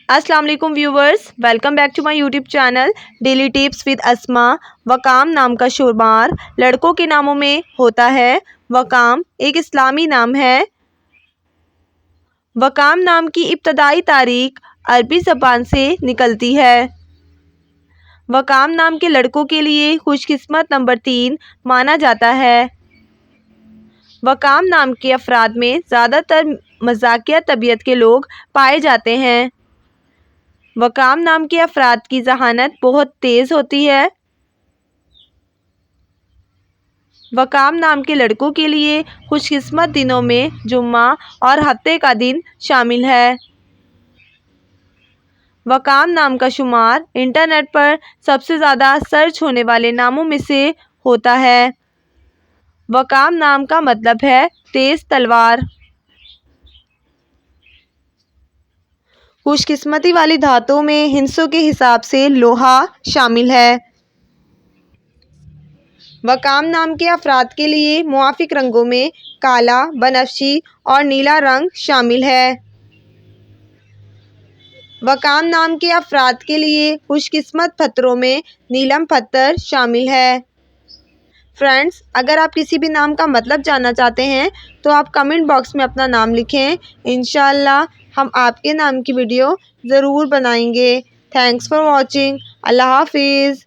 السلام علیکم viewers, welcome back to my YouTube channel daily tips with Asma. وقام نام کا شمار لڑکوں کے ناموں میں ہوتا ہے۔ وقام ایک اسلامی نام ہے۔ وقام نام کی ابتدائی تاریخ عربی زبان سے نکلتی ہے۔ وقام نام کے لڑکوں کے لیے خوش قسمت نمبر 3 مانا جاتا ہے۔ وقام نام کے افراد میں زیادہ تر مزاحیہ طبیعت کے لوگ پائے جاتے ہیں۔ وقام نام کے افراد کی ذہانت بہت تیز ہوتی ہے۔ وقام نام کے لڑکوں کے لیے خوش قسمت دنوں میں جمعہ اور ہفتے کا دن شامل ہے۔ وقام نام کا شمار انٹرنیٹ پر سب سے زیادہ سرچ ہونے والے ناموں میں سے ہوتا ہے۔ وقام نام کا مطلب ہے تیز تلوار۔ خوش قسمتی والی دھاتوں میں ہندسوں کے حساب سے لوہا شامل ہے۔ وقام نام کے افراد کے لیے موافق رنگوں میں کالا، بنفشی اور نیلا رنگ شامل ہے۔ وقام نام کے افراد کے لیے خوش قسمت پتھروں میں نیلم پتھر شامل ہے۔ فرینڈز، اگر آپ کسی بھی نام کا مطلب جاننا چاہتے ہیں تو آپ کمنٹ باکس میں اپنا نام لکھیں۔ انشاءاللہ ہم آپ کے نام کی ویڈیو ضرور بنائیں گے۔ Thanks for watching. اللہ حافظ۔